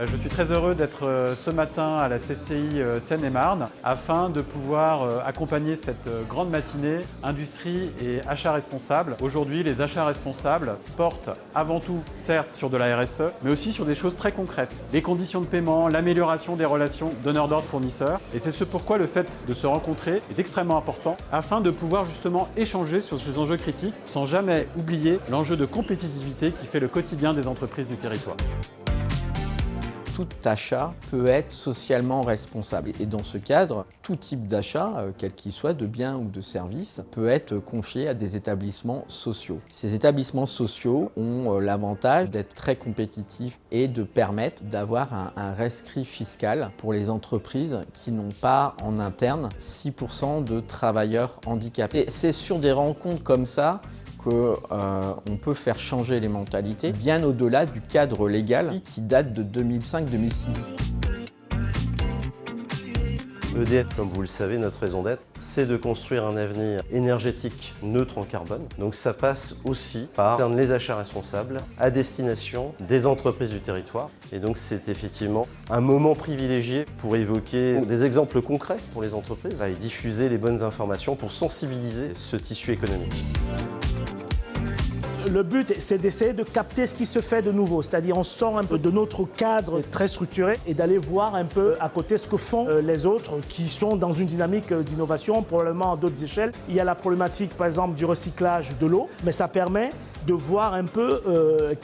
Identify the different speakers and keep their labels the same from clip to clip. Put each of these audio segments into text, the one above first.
Speaker 1: Je suis très heureux d'être ce matin à la CCI Seine-et-Marne afin de pouvoir accompagner cette grande matinée industrie et achats responsables. Aujourd'hui, les achats responsables portent avant tout, certes, sur de la RSE, mais aussi sur des choses très concrètes. Les conditions de paiement, l'amélioration des relations donneurs d'ordre fournisseurs. Et c'est ce pourquoi le fait de se rencontrer est extrêmement important afin de pouvoir justement échanger sur ces enjeux critiques sans jamais oublier l'enjeu de compétitivité qui fait le quotidien des entreprises du territoire.
Speaker 2: Tout achat peut être socialement responsable. Et dans ce cadre, tout type d'achat, quel qu'il soit, de biens ou de services, peut être confié à des établissements sociaux. Ces établissements sociaux ont l'avantage d'être très compétitifs et de permettre d'avoir un rescrit fiscal pour les entreprises qui n'ont pas en interne 6% de travailleurs handicapés. Et c'est sur des rencontres comme ça qu'on peut faire changer les mentalités bien au-delà du cadre légal qui date de 2005-2006.
Speaker 3: EDF, comme vous le savez, notre raison d'être, c'est de construire un avenir énergétique neutre en carbone. Donc ça passe aussi par les achats responsables à destination des entreprises du territoire. Et donc c'est effectivement un moment privilégié pour évoquer des exemples concrets pour les entreprises et diffuser les bonnes informations pour sensibiliser ce tissu économique.
Speaker 4: Le but, c'est d'essayer de capter ce qui se fait de nouveau, c'est-à-dire on sort un peu de notre cadre très structuré et d'aller voir un peu à côté ce que font les autres qui sont dans une dynamique d'innovation, probablement à d'autres échelles. Il y a la problématique, par exemple, du recyclage de l'eau, mais ça permet de voir un peu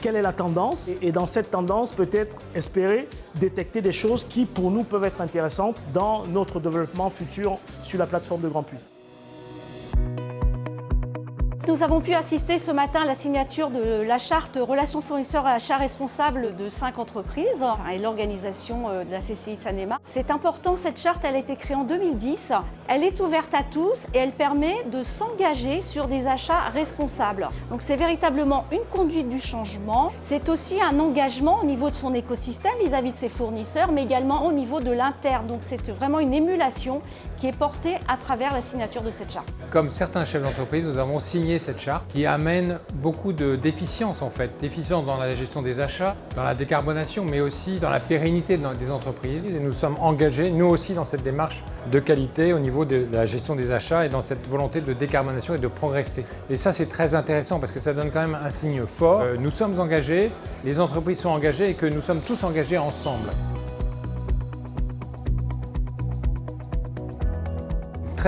Speaker 4: quelle est la tendance et dans cette tendance, peut-être espérer détecter des choses qui, pour nous, peuvent être intéressantes dans notre développement futur sur la plateforme de Grand Puy.
Speaker 5: Nous avons pu assister ce matin à la signature de la charte Relations fournisseurs et achats responsables de 5 entreprises et l'organisation de la CCI Seine-et-Marne. C'est important, cette charte, elle a été créée en 2010. Elle est ouverte à tous et elle permet de s'engager sur des achats responsables. Donc c'est véritablement une conduite du changement. C'est aussi un engagement au niveau de son écosystème vis-à-vis de ses fournisseurs, mais également au niveau de l'interne. Donc c'est vraiment une émulation qui est portée à travers la signature de cette charte.
Speaker 6: Comme certains chefs d'entreprise, nous avons signé cette charte qui amène beaucoup d'efficience en fait. D'efficience dans la gestion des achats, dans la décarbonation, mais aussi dans la pérennité des entreprises. Et nous sommes engagés, nous aussi, dans cette démarche de qualité au niveau de la gestion des achats et dans cette volonté de décarbonation et de progresser. Et ça, c'est très intéressant parce que ça donne quand même un signe fort. Nous sommes engagés, les entreprises sont engagées et que nous sommes tous engagés ensemble.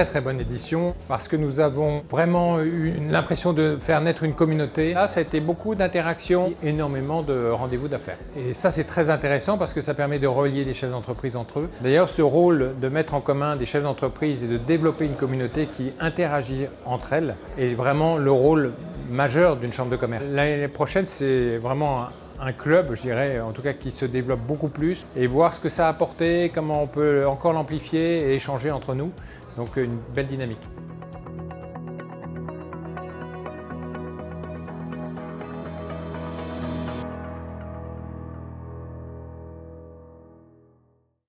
Speaker 6: Très bonne édition parce que nous avons vraiment eu l'impression de faire naître une communauté. Là, ça a été beaucoup d'interactions, énormément de rendez-vous d'affaires. Et ça, c'est très intéressant parce que ça permet de relier les chefs d'entreprise entre eux. D'ailleurs, ce rôle de mettre en commun des chefs d'entreprise et de développer une communauté qui interagit entre elles est vraiment le rôle majeur d'une chambre de commerce. L'année prochaine, c'est vraiment un club, je dirais, en tout cas qui se développe beaucoup plus et voir ce que ça a apporté, comment on peut encore l'amplifier et échanger entre nous. Donc une belle dynamique.